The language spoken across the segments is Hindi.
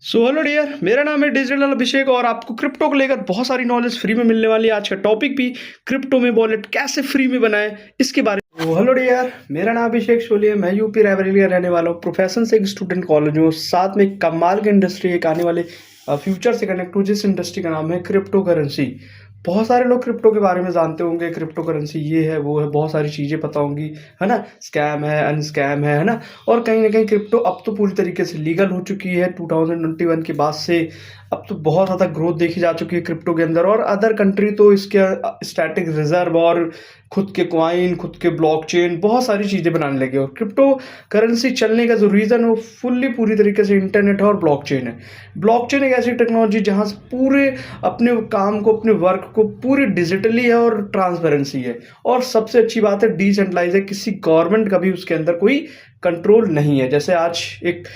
सो हेलो डियर, मेरा नाम है डिजिटल अभिषेक और आपको क्रिप्टो को लेकर बहुत सारी नॉलेज फ्री में मिलने वाली है। आज का टॉपिक भी क्रिप्टो में वॉलेट कैसे फ्री में बनाएं इसके बारे में। तो हेलो डियर, मेरा नाम अभिषेक सोली है। मैं यूपी रायबरेली का रहने वाला हूँ। प्रोफेशन से एक स्टूडेंट कॉलेज हूँ, साथ में एक कमाल की इंडस्ट्री एक आने वाले फ्यूचर से कनेक्ट हूँ, जिस इंडस्ट्री का नाम है क्रिप्टो करेंसी। बहुत सारे लोग क्रिप्टो के बारे में जानते होंगे, क्रिप्टो करेंसी ये है वो है, बहुत सारी चीज़ें पता होंगी, है ना। स्कैम है, अनस्कैम है ना। और कहीं ना कहीं क्रिप्टो अब तो पूरी तरीके से लीगल हो चुकी है 2021 के बाद से। अब तो बहुत ज़्यादा ग्रोथ देखी जा चुकी है क्रिप्टो के अंदर, और अदर कंट्री तो इसके स्टैटिक रिजर्व और खुद के क्वाइन, खुद के ब्लॉकचेन, बहुत सारी चीज़ें बनाने लगे। और क्रिप्टो करेंसी चलने का जो रीज़न है वो फुल्ली पूरी तरीके से इंटरनेट है और ब्लॉकचेन है। ब्लॉकचेन एक ऐसी टेक्नोलॉजी जहाँ से पूरे अपने काम को, अपने वर्क को पूरी डिजिटली है और ट्रांसपेरेंसी है। और सबसे अच्छी बात है, डिसेंट्रलाइज है, किसी गवर्नमेंट का भी उसके अंदर कोई कंट्रोल नहीं है। जैसे आज एक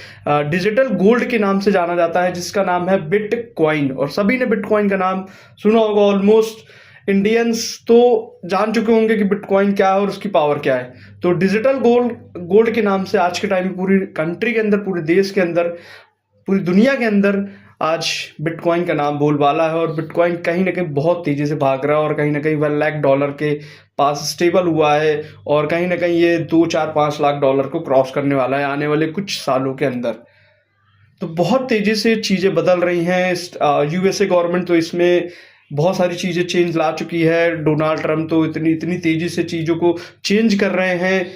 डिजिटल गोल्ड के नाम से जाना जाता है, जिसका नाम है बिटकॉइन, और सभी ने बिटकॉइन का नाम सुना होगा। ऑलमोस्ट इंडियंस तो जान चुके होंगे कि बिटकॉइन क्या है और उसकी पावर क्या है। तो डिजिटल गोल्ड के नाम से आज के टाइम में पूरी कंट्री के अंदर, पूरे देश के अंदर, पूरी दुनिया के अंदर आज बिटकॉइन का नाम बोलबाला है। और बिटकॉइन कहीं ना कहीं बहुत तेजी से भाग रहा है और कहीं ना कहीं $1 लाख के पास स्टेबल हुआ है। और कहीं ना कहीं ये 2 4 5 लाख को क्रॉस करने वाला है आने वाले कुछ सालों के अंदर। तो बहुत तेजी से चीज़ें बदल रही हैं। यूएसए गवर्नमेंट तो इसमें बहुत सारी चीज़ें चेंज ला चुकी है। डोनाल्ड ट्रम्प तो इतनी इतनी तेजी से चीज़ों को चेंज कर रहे हैं।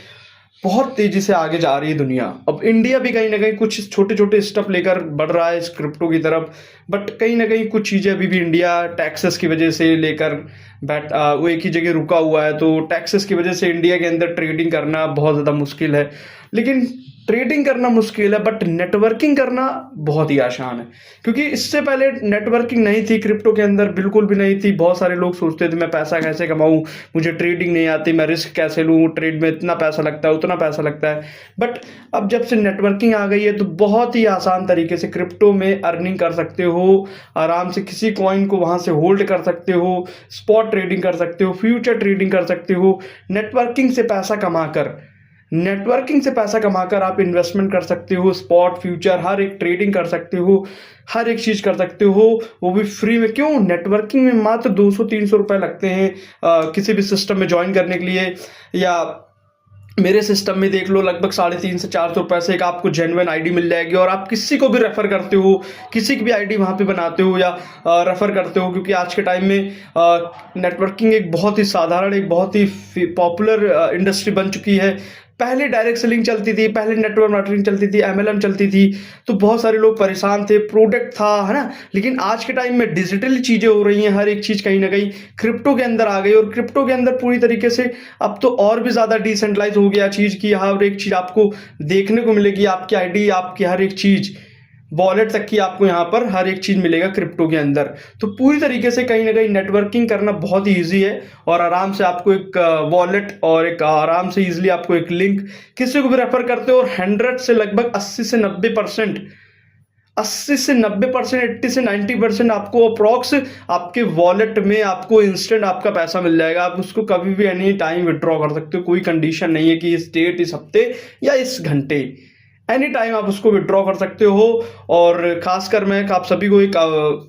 बहुत तेजी से आगे जा रही है दुनिया। अब इंडिया भी कहीं ना कहीं कुछ छोटे छोटे स्टेप लेकर बढ़ रहा है इस क्रिप्टो की तरफ। बट कहीं ना कहीं कुछ चीज़ें अभी भी इंडिया टैक्सेस की वजह से लेकर वो एक ही जगह रुका हुआ है। तो टैक्सेस की वजह से इंडिया के अंदर ट्रेडिंग करना बहुत ज़्यादा मुश्किल है। लेकिन ट्रेडिंग करना मुश्किल है, बट नेटवर्किंग करना बहुत ही आसान है। क्योंकि इससे पहले नेटवर्किंग नहीं थी क्रिप्टो के अंदर, बिल्कुल भी नहीं थी। बहुत सारे लोग सोचते थे मैं पैसा कैसे कमाऊं, मुझे ट्रेडिंग नहीं आती, मैं रिस्क कैसे लूं, ट्रेड में इतना पैसा लगता है, उतना पैसा लगता है। बट अब जब से नेटवर्किंग आ गई है तो बहुत ही आसान तरीके से क्रिप्टो में अर्निंग कर सकते हो। आराम से किसी कॉइन को वहां से होल्ड कर सकते हो, स्पॉट ट्रेडिंग कर सकते हो, फ्यूचर ट्रेडिंग कर सकते हो। नेटवर्किंग से पैसा कमाकर आप इन्वेस्टमेंट कर सकते हो, स्पॉट फ्यूचर हर एक ट्रेडिंग कर सकते हो, हर एक चीज़ कर सकते हो, वो भी फ्री में। क्यों? नेटवर्किंग में मात्र 200-300 रुपए लगते हैं किसी भी सिस्टम में ज्वाइन करने के लिए। या मेरे सिस्टम में देख लो, लगभग 350 से 400 रुपए से एक आपको जेन्युइन आईडी मिल जाएगी। और आप किसी को भी रेफर करते हो, किसी की भी आईडी वहां पे बनाते हो या रेफर करते हो। क्योंकि आज के टाइम में नेटवर्किंग एक बहुत ही साधारण, एक बहुत ही पॉपुलर इंडस्ट्री बन चुकी है। पहले डायरेक्ट सेलिंग चलती थी, पहले नेटवर्क मार्केटिंग चलती थी, एमएलएम चलती थी, तो बहुत सारे लोग परेशान थे, प्रोडक्ट था, है ना। लेकिन आज के टाइम में डिजिटली चीजें हो रही हैं, हर एक चीज कहीं ना कहीं क्रिप्टो के अंदर आ गई। और क्रिप्टो के अंदर पूरी तरीके से अब तो और भी ज्यादा डिसेंट्रलाइज हो गया चीज की। हर एक चीज आपको देखने को मिलेगी, आपकी आईडी, आपकी हर एक चीज, वॉलेट तक की आपको यहाँ पर हर एक चीज मिलेगा क्रिप्टो के अंदर। तो पूरी तरीके से कहीं ना कहीं नेटवर्किंग करना बहुत ही ईजी है। और आराम से आपको एक वॉलेट और एक आराम से ईजिली आपको एक लिंक किसी को भी रेफर करते हो, और 100 से लगभग 80 से 90%, 80 से 90%, 80 से 90% आपको अप्रॉक्स आपके वॉलेट में आपको इंस्टेंट आपका पैसा मिल जाएगा। आप उसको कभी भी एनी टाइम विड्रॉ कर सकते हो। कोई कंडीशन नहीं है कि इस डेट, इस हफ्ते या इस घंटे, एनी टाइम आप उसको विड्रॉ कर सकते हो। और खासकर मैं आप सभी को एक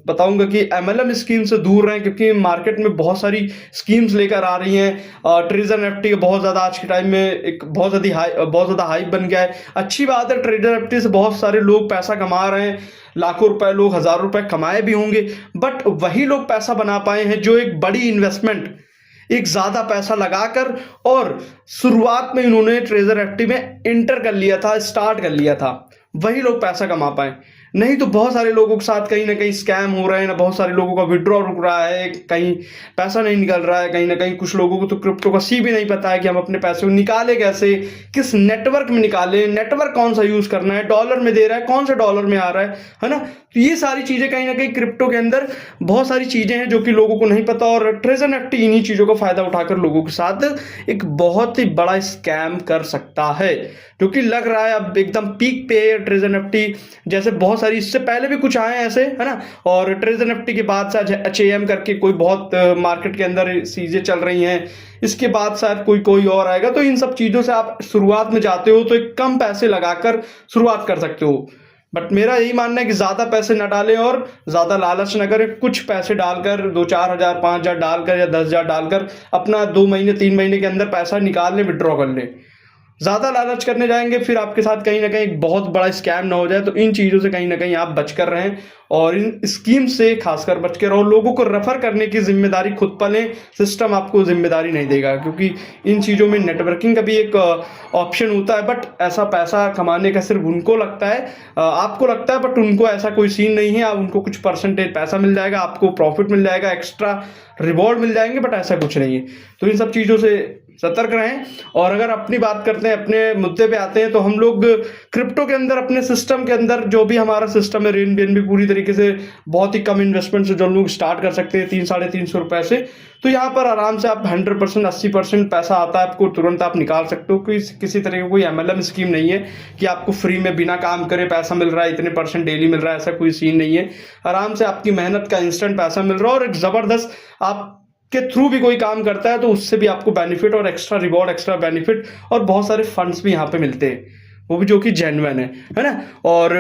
बताऊंगा कि एमएलएम स्कीम से दूर रहें, क्योंकि मार्केट में बहुत सारी स्कीम्स लेकर आ रही हैं। ट्रेजर एफटी का बहुत ज़्यादा आज के टाइम में एक बहुत ज़्यादा हाइप बन गया है। अच्छी बात है, ट्रेजर एफटी से बहुत सारे लोग पैसा कमा रहे हैं, लाखों रुपए, लोग हज़ारों रुपए कमाए भी होंगे। बट वही लोग पैसा बना पाए हैं जो एक बड़ी इन्वेस्टमेंट, एक ज्यादा पैसा लगाकर, और शुरुआत में इन्होंने ट्रेजर एफटी में एंटर कर लिया था, स्टार्ट कर लिया था, वही लोग पैसा कमा पाए। नहीं तो बहुत सारे लोगों के साथ कहीं ना कहीं स्कैम हो रहे हैं ना, बहुत सारे लोगों का विड्रॉ रुक रहा है, कहीं पैसा नहीं निकल रहा है। कहीं ना कहीं कुछ लोगों को तो क्रिप्टो का सी भी नहीं पता है कि हम अपने पैसे को निकाले कैसे, किस नेटवर्क में निकालें, नेटवर्क कौन सा यूज करना है, डॉलर में दे रहा है, कौन सा डॉलर में आ रहा है ना। तो ये सारी चीजें कहीं ना कहीं क्रिप्टो के अंदर बहुत सारी चीजें हैं जो कि लोगों को नहीं पता। और ट्रेजर एफटी इन्हीं चीजों का फायदा उठाकर लोगों के साथ एक बहुत ही बड़ा स्कैम कर सकता है, क्योंकि लग रहा है अब एकदम पीक पे है ट्रेजर एफटी। जैसे बहुत सारी इससे पहले भी कुछ आए ऐसे, है ना। और ट्रेजर एफटी के बाद से HAM करके कोई बहुत मार्केट के अंदर चीजें चल रही हैं। इसके बाद शायद कोई और आएगा। तो इन सब चीजों से आप शुरुआत में जाते हो तो एक कम पैसे लगाकर शुरुआत कर सकते हो। बट मेरा यही मानना है कि ज़्यादा पैसे ना डालें और ज़्यादा लालच ना करें। कुछ पैसे डालकर 2-4 हज़ार 5 हज़ार डालकर या 10 हज़ार डालकर अपना 2 महीने 3 महीने के अंदर पैसा निकाल लें, विड्रॉ कर लें। ज़्यादा लालच करने जाएंगे फिर आपके साथ कहीं ना कहीं एक बहुत बड़ा स्कैम ना हो जाए। तो इन चीज़ों से कहीं ना कहीं आप बच कर रहें और इन स्कीम से खासकर बच कर और लोगों को रेफर करने की जिम्मेदारी खुद पर लें। सिस्टम आपको जिम्मेदारी नहीं देगा, क्योंकि इन चीज़ों में नेटवर्किंग का भी एक ऑप्शन होता है। बट ऐसा पैसा कमाने का सिर्फ उनको लगता है, आपको लगता है, बट उनको ऐसा कोई सीन नहीं है। उनको कुछ परसेंटेज पैसा मिल जाएगा, आपको प्रॉफिट मिल जाएगा, एक्स्ट्रा रिवॉर्ड मिल जाएंगे, बट ऐसा कुछ नहीं है। तो इन सब चीज़ों से सतर्क रहें। और अगर अपनी बात करते हैं, अपने मुद्दे पे आते हैं, तो हम लोग क्रिप्टो के अंदर अपने सिस्टम के अंदर जो भी हमारा सिस्टम है रेन भी पूरी तरीके से बहुत ही कम इन्वेस्टमेंट से जो लोग स्टार्ट कर सकते हैं 300-350 रुपए से। तो यहाँ पर आराम से आप 100% 80% पैसा आता है आपको, तुरंत आप निकाल सकते हो। किसी तरह की कोई MLM स्कीम नहीं है कि आपको फ्री में बिना काम करे पैसा मिल रहा है, इतने % डेली मिल रहा है, ऐसा कोई सीन नहीं है। आराम से आपकी मेहनत का इंस्टेंट पैसा मिल रहा है और एक ज़बरदस्त आप के थ्रू भी कोई काम करता है तो उससे भी आपको बेनिफिट और एक्स्ट्रा रिवॉर्ड, एक्स्ट्रा बेनिफिट और बहुत सारे फंड्स भी यहाँ पे मिलते हैं, वो भी जो कि जेन्युइन है ना। और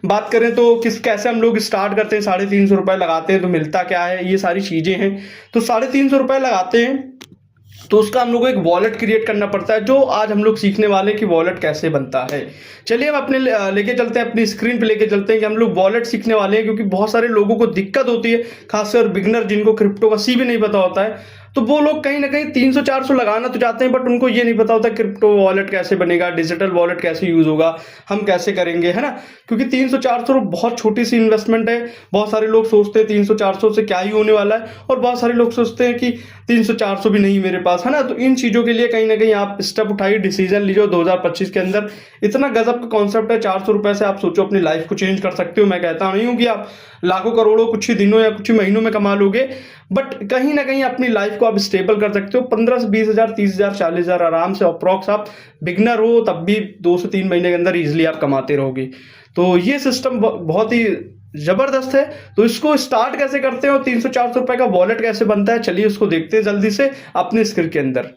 बात करें तो कैसे हम लोग स्टार्ट करते हैं, 350 रुपए लगाते हैं तो मिलता क्या है, ये सारी चीजें हैं। तो 350 रुपए लगाते हैं तो उसका हम लोग को एक वॉलेट क्रिएट करना पड़ता है, जो आज हम लोग सीखने वाले हैं कि वॉलेट कैसे बनता है। चलिए हम अपने लेके चलते हैं, अपनी स्क्रीन पे लेके चलते हैं कि हम लोग वॉलेट सीखने वाले हैं। क्योंकि बहुत सारे लोगों को दिक्कत होती है, खासकर बिगनर जिनको क्रिप्टो का सी भी नहीं पता होता है। तो वो लोग कहीं ना कहीं 300-400 लगाना तो चाहते हैं, बट उनको ये नहीं पता होता क्रिप्टो वॉलेट कैसे बनेगा, डिजिटल वॉलेट कैसे यूज होगा, हम कैसे करेंगे, है ना। क्योंकि 300-400 बहुत छोटी सी इन्वेस्टमेंट है। बहुत सारे लोग सोचते हैं 300-400 से क्या ही होने वाला है, और बहुत सारे लोग सोचते हैं कि 300-400 भी नहीं मेरे पास, है ना। तो इन चीज़ों के लिए कहीं ना कहीं आप स्टेप उठाइए, डिसीजन लीजिए। 2025 के अंदर इतना गजब का कॉन्सेप्ट है, 400 रुपए से आप सोचो अपनी लाइफ को चेंज कर सकते हो। मैं कहता नहीं हूँ कि आप लाखों करोड़ों कुछ ही दिनों या कुछ ही महीनों में कमा लोगे, बट कहीं ना कहीं अपनी लाइफ को आप स्टेबल कर सकते हो। 15 से 20 हज़ार, 30 हज़ार, 40 हज़ार आराम से अप्रॉक्स, आप बिगनर हो तब भी 2 से 3 महीने के अंदर इजिली आप कमाते रहोगे। तो ये सिस्टम बहुत ही जबरदस्त है। तो इसको स्टार्ट कैसे करते हैं और 300-400 रुपए का वॉलेट कैसे बनता है, चलिए उसको देखते हैं जल्दी से अपने स्क्रीन के अंदर।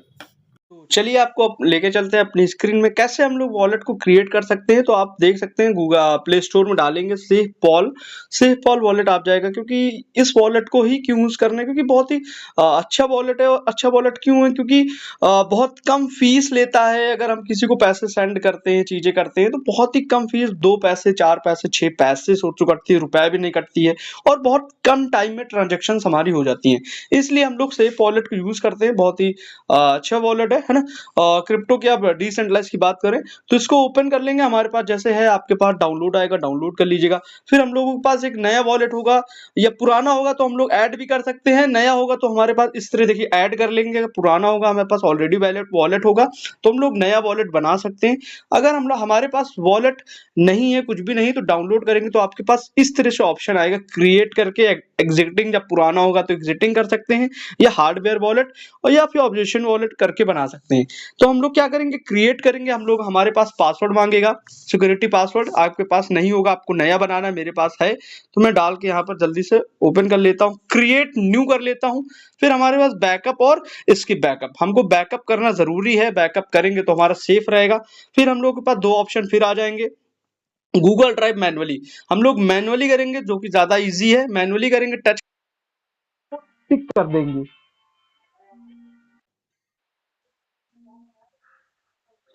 चलिए आपको लेके चलते हैं अपनी स्क्रीन में, कैसे हम लोग वॉलेट को क्रिएट कर सकते हैं। तो आप देख सकते हैं गूगल प्ले स्टोर में डालेंगे सेफ पॉल वॉलेट आप जाएगा। क्योंकि इस वॉलेट को ही क्यों यूज करना है, क्योंकि बहुत ही अच्छा वॉलेट है। और अच्छा वॉलेट क्यों है, क्योंकि बहुत कम फीस लेता है। अगर हम किसी को पैसे सेंड करते हैं, चीजें करते हैं, तो बहुत ही कम फीस, 2 पैसे 4 पैसे 6 पैसे सोचो कटती है, रुपया भी नहीं कटती है। और बहुत कम टाइम में ट्रांजेक्शन हमारी हो जाती है। इसलिए हम लोग सेफ वॉलेट को यूज करते हैं। बहुत ही अच्छा वॉलेट है ना। क्रिप्टो की आप डिसेंट्रलाइज की बात करें तो इसको ओपन कर लेंगे। हमारे पास जैसे है, आपके पास डाउनलोड आएगा, डाउनलोड कर लीजिएगा। फिर हम लोगों के पास एक नया वॉलेट होगा, या पुराना होगा तो हम लोग ऐड भी कर सकते हैं, नया होगा तो हमारे पास इस तरह देखिए ऐड कर लेंगे। अगर पुराना होगा, हमारे पास ऑलरेडी वॉलेट होगा, तो हम लोग नया वॉलेट बना सकते हैं। अगर हमारे पास वॉलेट नहीं है, कुछ भी नहीं, तो डाउनलोड करेंगे तो आपके पास इस तरह से ऑप्शन आएगा क्रिएट करके एग्जिटिंग। जब पुराना होगा तो एग्जिटिंग कर सकते हैं, या हार्डवेयर वॉलेट, और या फिर ऑब्जेक्शन वॉलेट करके बना सकते हैं। तो हम लोग क्या करेंगे, क्रिएट करेंगे। हम लोग, हमारे पास पासवर्ड मांगेगा, सिक्योरिटी पासवर्ड। आपके पास नहीं होगा, आपको नया बनाना है, मेरे पास है, तो मैं डाल के यहाँ पर जल्दी से ओपन कर लेता हूँ, क्रिएट न्यू कर लेता हूँ। फिर हमारे पास बैकअप और इसकी बैकअप, हमको बैकअप करना जरूरी है। बैकअप करेंगे तो हमारा सेफ रहेगा। फिर हम लोग के पास 2 ऑप्शन फिर आ जाएंगे, गूगल ड्राइव, मैनुअली। हम लोग मैनुअली करेंगे, जो कि ज्यादा इजी है। मैनुअली करेंगे, टच टिक कर देंगे।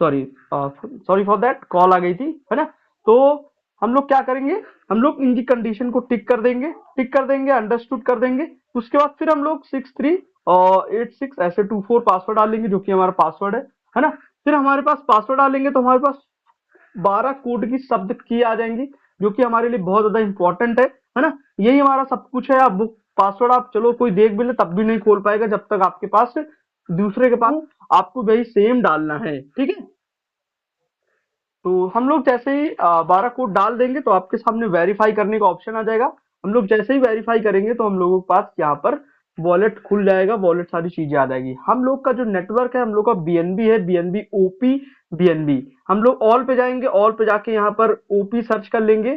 सॉरी फॉर दैट, कॉल आ गई थी, है ना। तो हम लोग क्या करेंगे, हम लोग इनकी कंडीशन को टिक कर देंगे, अंडरस्टूड कर देंगे। उसके बाद फिर हम लोग 6386 ऐसे 24 पासवर्ड डालेंगे, जो कि हमारा पासवर्ड है ना। फिर हमारे पास पासवर्ड डालेंगे तो हमारे पास 12 कोड की शब्द की आ जाएंगी, जो कि हमारे लिए बहुत ज्यादा इंपॉर्टेंट है ना। यही हमारा सब कुछ है। अब पासवर्ड आप चलो कोई देख भी ले तब भी नहीं खोल पाएगा, जब तक आपके पास दूसरे के पास आपको वही सेम डालना है, ठीक है। तो हम लोग जैसे ही 12 कोड डाल देंगे तो आपके सामने वेरीफाई करने का ऑप्शन आ जाएगा। हम लोग जैसे ही वेरीफाई करेंगे तो हम लोगों के पास यहाँ पर वॉलेट खुल जाएगा, वॉलेट सारी चीजें आ जाएगी। हम लोग का जो नेटवर्क है, हम लोग का बीएनबी है, बीएनबी ओपी बीएनबी। हम लोग ऑल पे जाएंगे, ऑल पे जाके यहाँ पर ओपी सर्च कर लेंगे,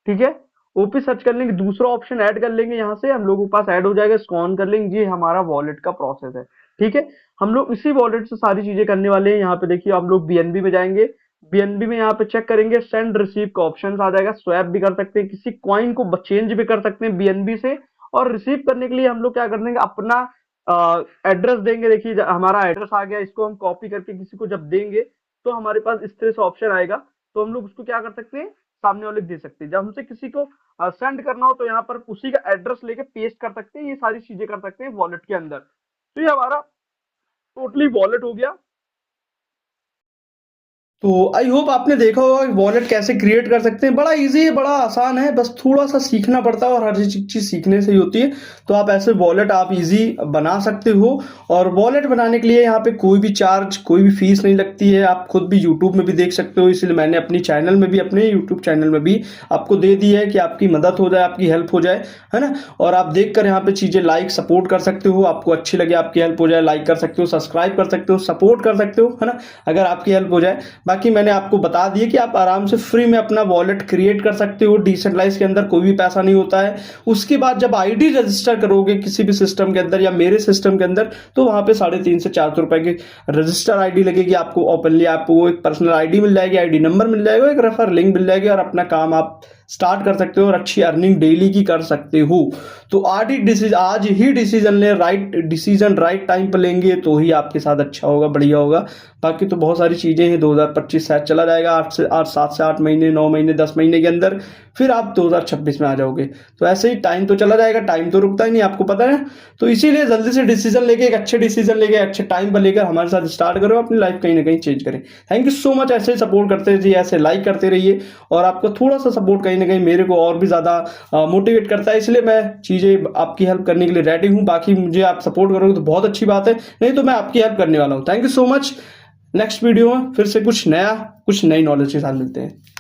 ठीक है। ओपी सर्च कर लेंगे, दूसरा ऑप्शन ऐड कर लेंगे, यहाँ से हम लोगों के पास ऐड हो जाएगा, इसको ऑन कर लेंगे। ये हमारा वॉलेट का प्रोसेस है, ठीक है। हम लोग इसी वॉलेट से सारी चीजें करने वाले हैं। यहाँ पे देखिए, हम लोग बीएनबी में जाएंगे, बीएनबी में यहाँ पे चेक करेंगे, सेंड रिसीव का ऑप्शन आ जाएगा। स्वैप भी कर सकते हैं, किसी कॉइन को चेंज भी कर सकते हैं बीएनबी से। और रिसीव करने के लिए हम लोग क्या कर देंगे, अपना एड्रेस देंगे। देखिए हमारा एड्रेस आ गया, इसको हम कॉपी करके किसी को जब देंगे तो हमारे पास इस तरह से ऑप्शन आएगा। तो हम लोग उसको क्या कर सकते हैं, सामने वाले को दे सकते हैं। जब हमसे किसी को सेंड करना हो तो यहाँ पर उसी का एड्रेस लेके पेस्ट कर सकते हैं। ये सारी चीजें कर सकते हैं वॉलेट के अंदर। तो ये हमारा टोटली वॉलेट हो गया। तो आई होप आपने देखा होगा कि वॉलेट कैसे क्रिएट कर सकते हैं। बड़ा इजी है, बड़ा आसान है, बस थोड़ा सा सीखना पड़ता है और हर चीज़ सीखने से ही होती है। तो आप ऐसे वॉलेट आप इजी बना सकते हो। और वॉलेट बनाने के लिए यहाँ पे कोई भी चार्ज, कोई भी फीस नहीं लगती है। आप खुद भी यूट्यूब में भी देख सकते हो, इसलिए मैंने अपनी चैनल में भी, अपने यूट्यूब चैनल में भी आपको दे दी है कि आपकी मदद हो जाए, आपकी हेल्प हो जाए, है ना। और आप देख कर यहाँ पे चीज़ें लाइक सपोर्ट कर सकते हो, आपको अच्छी लगे, आपकी हेल्प हो जाए, लाइक कर सकते हो, सब्सक्राइब कर सकते हो, सपोर्ट कर सकते हो, है ना, अगर आपकी हेल्प हो जाए। बाकी मैंने आपको बता दिया कि आप आराम से फ्री में अपना वॉलेट क्रिएट कर सकते हो। डिसेंट्रलाइज के अंदर कोई भी पैसा नहीं होता है। उसके बाद जब आईडी रजिस्टर करोगे किसी भी सिस्टम के अंदर या मेरे सिस्टम के अंदर, तो वहां पे 350 से 400 रुपए की रजिस्टर आईडी लगेगी आपको। ओपनली आपको एक पर्सनल आईडी मिल जाएगी, आईडी नंबर मिल जाएगा, एक रेफर लिंक मिल जाएगी और अपना काम आप स्टार्ट कर सकते हो और अच्छी अर्निंग डेली की कर सकते हो। तो आज ही डिसीजन ले, राइट डिसीजन राइट टाइम पर लेंगे तो ही आपके साथ अच्छा होगा, बढ़िया होगा। बाकी तो बहुत सारी चीज़ें हैं। 2025 शायद चला जाएगा, 7 से 8 महीने, 9 महीने, 10 महीने के अंदर फिर आप 2026 में आ जाओगे। तो ऐसे ही टाइम तो चला जाएगा, टाइम तो रुकता ही नहीं, आपको पता है। तो इसीलिए जल्दी से डिसीजन लेके, एक अच्छे डिसीजन लेके, अच्छे टाइम पर लेकर हमारे साथ स्टार्ट करो, अपनी लाइफ कहीं ना कहीं चेंज करें। Thank you so much. ऐसे सपोर्ट करते रहिए, ऐसे लाइक करते रहिए और आपको थोड़ा सा सपोर्ट कहीं ना कहीं मेरे को और भी ज़्यादा मोटिवेट करता है। इसलिए मैं चीज़ें आपकी हेल्प करने के लिए रेडी हूँ। बाकी मुझे आप सपोर्ट करोगे तो बहुत अच्छी बात है, नहीं तो मैं आपकी हेल्प करने वाला हूँ। Thank you so much. Next video में फिर से कुछ नया, कुछ नई नॉलेज के साथ मिलते हैं।